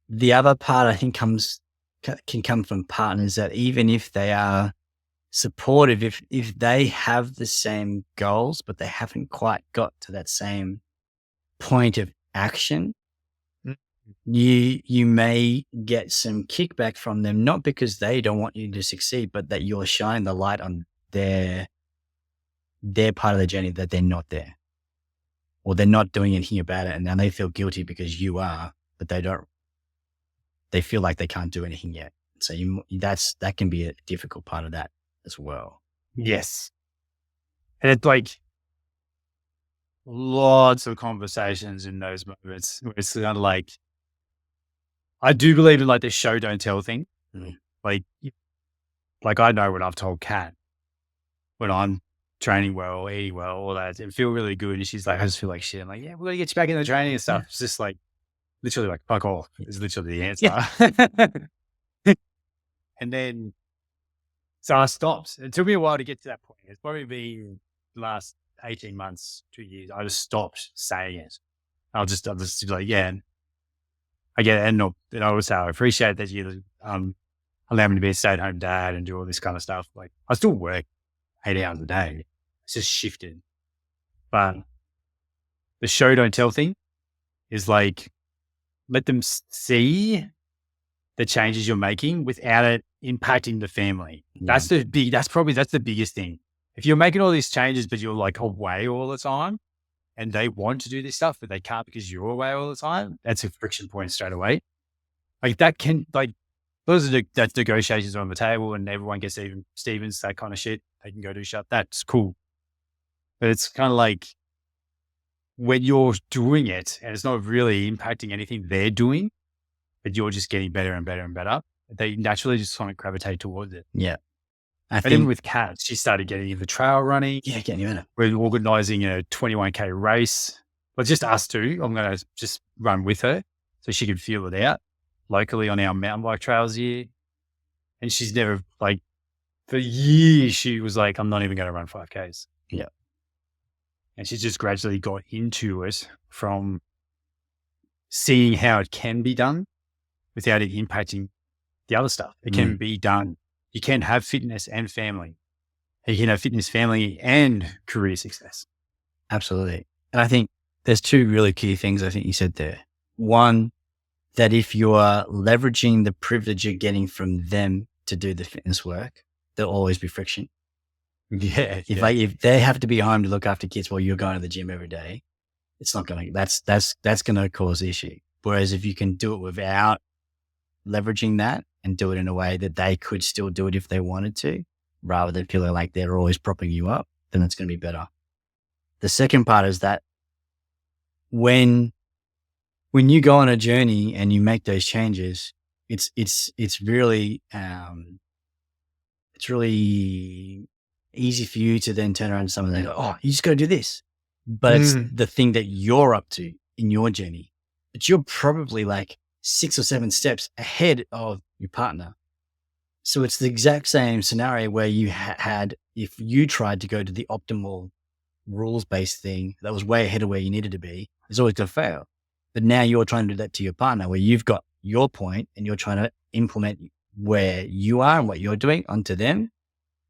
The other part I think can come from partners that even if they are supportive, if they have the same goals, but they haven't quite got to that same point of action, you may get some kickback from them, not because they don't want you to succeed, but that you're shining the light on their part of the journey, that they're not there, or they're not doing anything about it, and now they feel guilty because you are, but they feel like they can't do anything yet. So that can be a difficult part of that as well. Yes. And it's like lots of conversations in those moments where it's kind of like, I do believe in like this show don't tell thing. Mm. Like I know what I've told Kat when I'm training well, eating well, all that, and feel really good. And she's like, I just feel like shit. I'm like, yeah, we're going to get you back in the training and stuff. It's just like, literally like, fuck off is literally the answer. Yeah. And then, so I stopped. It took me a while to get to that point. It's probably been the last 18 months, 2 years. I just stopped saying it. I'll just be like, yeah. And I get it. And I always say, I appreciate that you allow me to be a stay-at-home dad and do all this kind of stuff. Like, I still work 8 hours a day. It's just shifted. But the show don't tell thing is like, let them see the changes you're making without it impacting the family. That's the biggest thing. If you're making all these changes, but you're like away all the time and they want to do this stuff, but they can't because you're away all the time, that's a friction point straight away. Like that can, like, that's negotiations on the table and everyone gets even Stevens, that kind of shit. They can go do shut. That's cool. But it's kind of like when you're doing it and it's not really impacting anything they're doing, but you're just getting better and better and better, they naturally just kind of gravitate towards it. Yeah. And even with Kat, she started getting into trail running. Yeah, getting better. We're organising a 21K race. Well, just us two. I'm going to just run with her so she can feel it out locally on our mountain bike trails here. And she's never, like, for years, she was like, I'm not even going to run 5Ks. Yeah. And she's just gradually got into it from seeing how it can be done without it impacting the other stuff. It can be done. You can have fitness and family. You can have fitness, family, and career success. Absolutely. And I think there's two really key things I think you said there. One, that if you are leveraging the privilege you're getting from them to do the fitness work, there'll always be friction. Yeah. If they have to be home to look after kids while you're going to the gym every day, it's not going to, that's going to cause issue. Whereas if you can do it without leveraging that and do it in a way that they could still do it if they wanted to, rather than feeling like they're always propping you up, then it's going to be better. The second part is that when you go on a journey and you make those changes, it's really easy for you to then turn around to someone and go, oh, you just got to do this. But it's the thing that you're up to in your journey. But you're probably like 6 or 7 steps ahead of your partner. So it's the exact same scenario where you had, if you tried to go to the optimal rules-based thing that was way ahead of where you needed to be, it's always going to fail. But now you're trying to do that to your partner where you've got your point and you're trying to implement where you are and what you're doing onto them,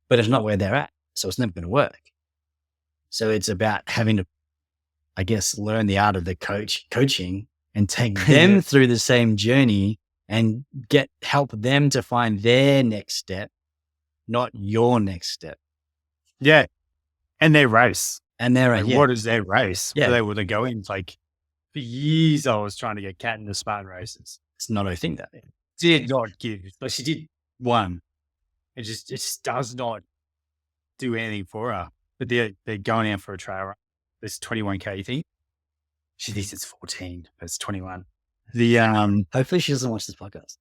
but it's not where they're at. So it's never going to work. So it's about having to, I guess, learn the art of the coaching and take them through the same journey and help them to find their next step, not your next step. Yeah. And their race. And their like, what is their race? Yeah. Where they want to go in. Like, for years, I was trying to get Kat into Spartan races. It's not a thing that did not give. Like, she did one. It just does not do anything for her. But they're going out for a trail run. This 21K thing. She thinks it's 14, but it's 21. Hopefully she doesn't watch this podcast.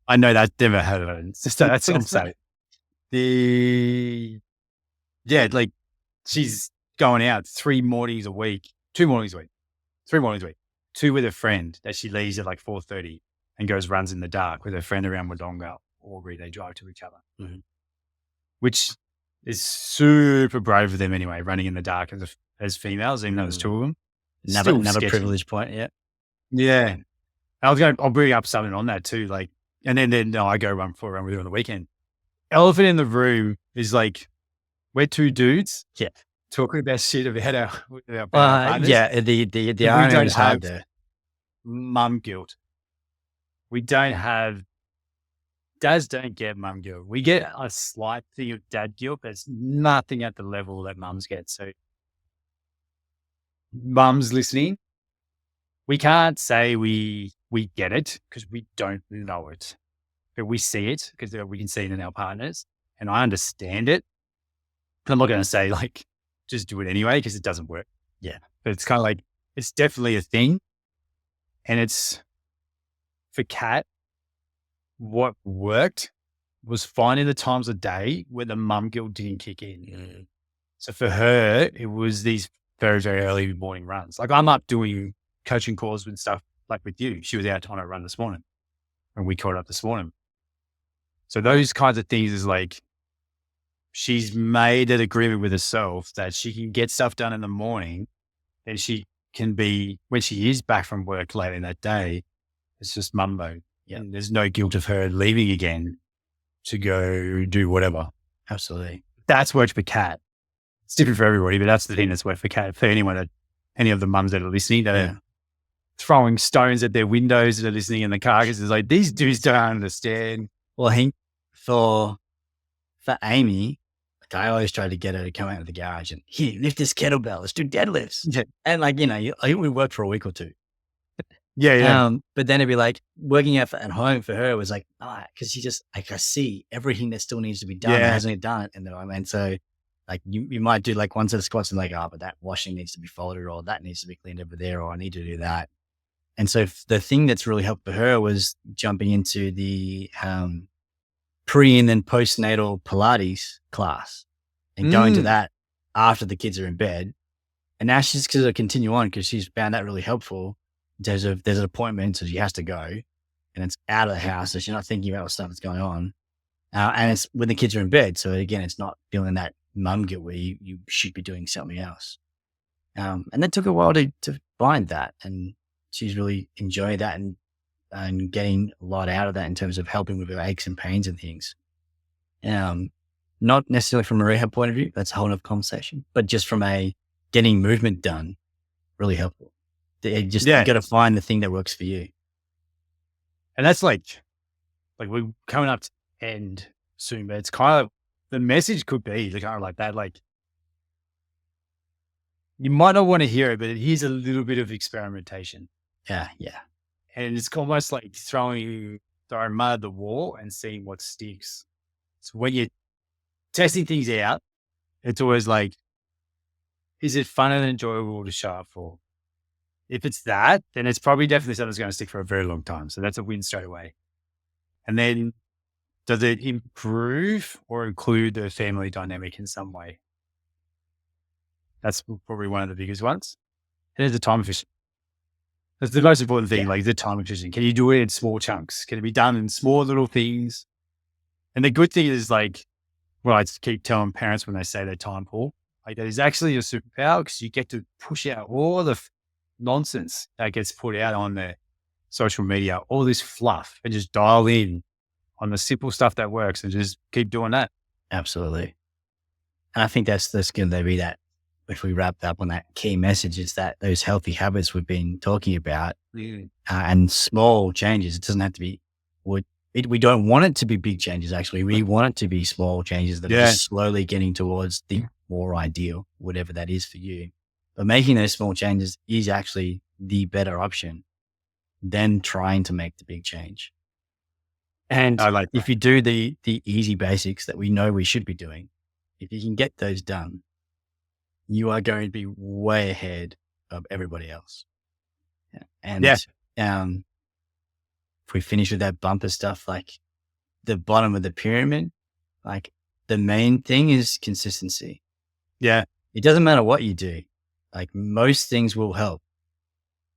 I know that never heard of it. That's what I'm saying. Like she's going out 3 mornings a week, 2 mornings a week, 3 mornings a week, 2 with a friend that she leaves at like 4:30 and goes runs in the dark with her friend around Wodonga or they drive to each other, which is super brave of them anyway, running in the dark as females, even though there's 2 of them. Another privilege point. Yeah. Yeah. I'll bring up something on that too. Like, and then I go run for a run with her on the weekend. Elephant in the room is like, we're 2 dudes. Yeah. Talking about shit about our partners. Yeah. The irony is hard there. Mum guilt. We don't have, dads don't get mum guilt. We get a slight thing of dad guilt, but it's nothing at the level that mums get. So mums listening, we can't say we get it because we don't know it, but we see it because we can see it in our partners, and I understand it. But I'm not going to say like just do it anyway because it doesn't work. Yeah, but it's kind of like it's definitely a thing, and it's for Kat. What worked was finding the times of day where the mum guilt didn't kick in. So for her, it was these very, very early morning runs. Like I'm up doing coaching calls and stuff like with you. She was out on a run this morning and we caught up this morning. So those kinds of things is like, she's made an agreement with herself that she can get stuff done in the morning and she can be, when she is back from work later in that day, it's just mum mode. Yeah. And there's no guilt of her leaving again to go do whatever. Absolutely. That's worked for Kat. It's different for everybody, but that's the thing that's worked for Kat. For any of the mums that are listening that are throwing stones at their windows that are listening in the car because it's like, these dudes don't understand. Well, for Amy, like I always try to get her to come out of the garage and here, lift this kettlebell. Let's do deadlifts. Yeah. And like, I think we worked for a week or two. Yeah. But then it'd be like working out at home for her was like, because she just like I see everything that still needs to be done that hasn't done it. And so like you might do like one set of squats and like, but that washing needs to be folded or that needs to be cleaned over there or I need to do that. And so the thing that's really helped for her was jumping into the pre and then postnatal Pilates class and going to that after the kids are in bed. And now she's going to continue on because she's found that really helpful. There's an appointment, so she has to go and it's out of the house. So she's not thinking about what stuff that's going on. And it's when the kids are in bed. So again, it's not feeling that mum guilt where you should be doing something else. And that took a while to find that. And she's really enjoying that and getting a lot out of that in terms of helping with her aches and pains and things. Not necessarily from a rehab point of view, that's a whole other conversation, but just from a getting movement done, really helpful. You got to find the thing that works for you. And that's like we're coming up to end soon, but it's kind of, the message could be kind of like that. Like you might not want to hear it, but it is a little bit of experimentation. Yeah. And it's almost like throwing mud at the wall and seeing what sticks. So when you're testing things out, it's always like, is it fun and enjoyable to show up for? If it's that, then it's probably definitely something that's going to stick for a very long time. So that's a win straight away. And then does it improve or include the family dynamic in some way? That's probably one of the biggest ones. And there's the time efficient. That's the most important thing, like the time efficient. Can you do it in small chunks? Can it be done in small little things? And the good thing is like, well, I keep telling parents when they say they're time poor, like that is actually a superpower because you get to push out all the nonsense that gets put out on the social media, all this fluff, and just dial in on the simple stuff that works and just keep doing that. Absolutely. And I think that's going to be that, if we wrap up on that key message, is that those healthy habits we've been talking about and small changes. It doesn't have to be, we don't want it to be big changes. Actually, we want it to be small changes that are just slowly getting towards the more ideal, whatever that is for you. But making those small changes is actually the better option than trying to make the big change. And I like that. If you do the easy basics that we know we should be doing, if you can get those done, you are going to be way ahead of everybody else. And if we finish with that bumper stuff, like the bottom of the pyramid, like the main thing is consistency. Yeah. It doesn't matter what you do. Like most things will help,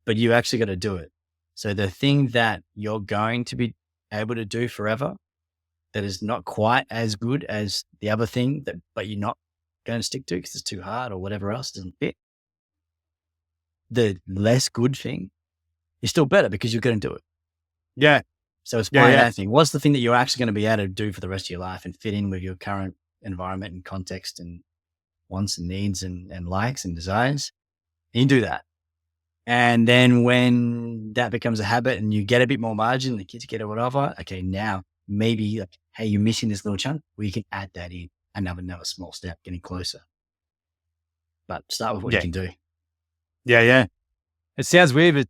but you actually got to do it. So the thing that you're going to be able to do forever that is not quite as good as the other thing but you're not going to stick to because it's too hard or whatever else doesn't fit. The less good thing is still better because you're going to do it. Yeah. So it's finding that thing. What's the thing that you're actually going to be able to do for the rest of your life and fit in with your current environment and context and wants and needs and likes and desires? And you do that. And then when that becomes a habit and you get a bit more margin, the kids get it, whatever. Okay, now maybe like, hey, you're missing this little chunk. We can add that in. Another small step, getting closer. But start with what you can do. Yeah. It sounds weird, but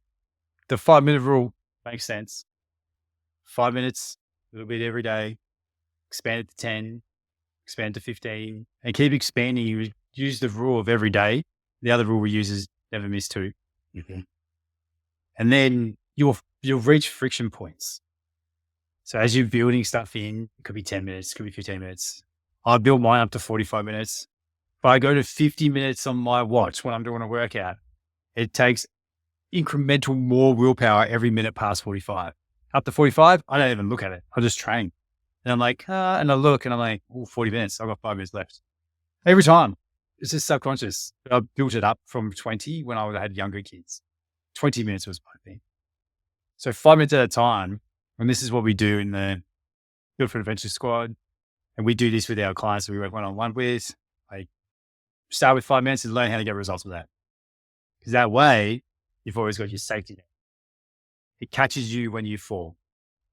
the 5-minute rule makes sense. 5 minutes, a little bit every day, expand it to 10, expand to 15, and keep expanding. You use the rule of every day. The other rule we use is never miss 2. Mm-hmm. And then you'll reach friction points. So as you're building stuff in, it could be 10 minutes, it could be 15 minutes. I build mine up to 45 minutes. If I go to 50 minutes on my watch when I'm doing a workout, it takes incremental more willpower every minute past 45. Up to 45, I don't even look at it. I just train. And I'm like, and I look and I'm like, 40 minutes. I've got 5 minutes left. Every time. It's just subconscious. I built it up from 20 when I had younger kids. 20 minutes was my thing. So 5 minutes at a time. And this is what we do in the Build for Adventure Squad. And we do this with our clients that we work one-on-one with. Like, start with 5 minutes and learn how to get results with that. Because that way, you've always got your safety net. It catches you when you fall.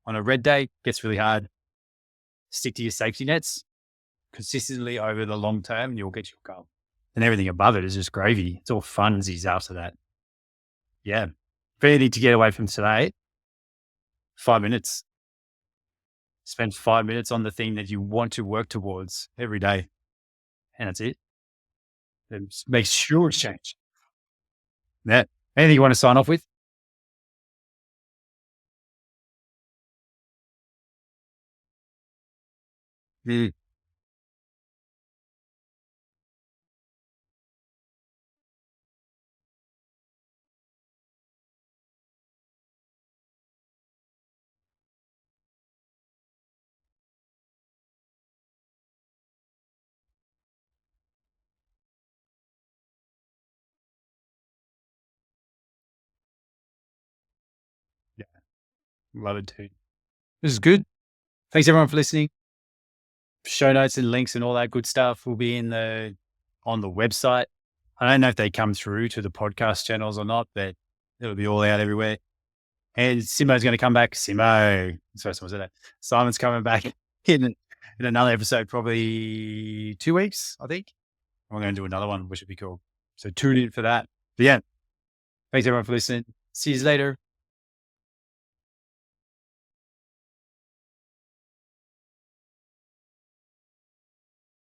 On a red day, it gets really hard. stick to your safety nets consistently over the long term, and you'll get your goal. And everything above it is just gravy. It's all funsies after that. Yeah. If anything to get away from today, 5 minutes. Spend 5 minutes on the thing that you want to work towards every day. And that's it. It makes sure it's changed. Yeah. Anything you want to sign off with? Mm. Yeah. Love it too. This is good. Thanks everyone for listening. Show notes and links and all that good stuff will be on the website. I don't know if they come through to the podcast channels or not, but it'll be all out everywhere. And Simo's going to come back. Sorry, someone said that. Simon's coming back in another episode, probably 2 weeks, I think. We're going to do another one, which would be cool. So tune in for that. But yeah, thanks everyone for listening. See you later.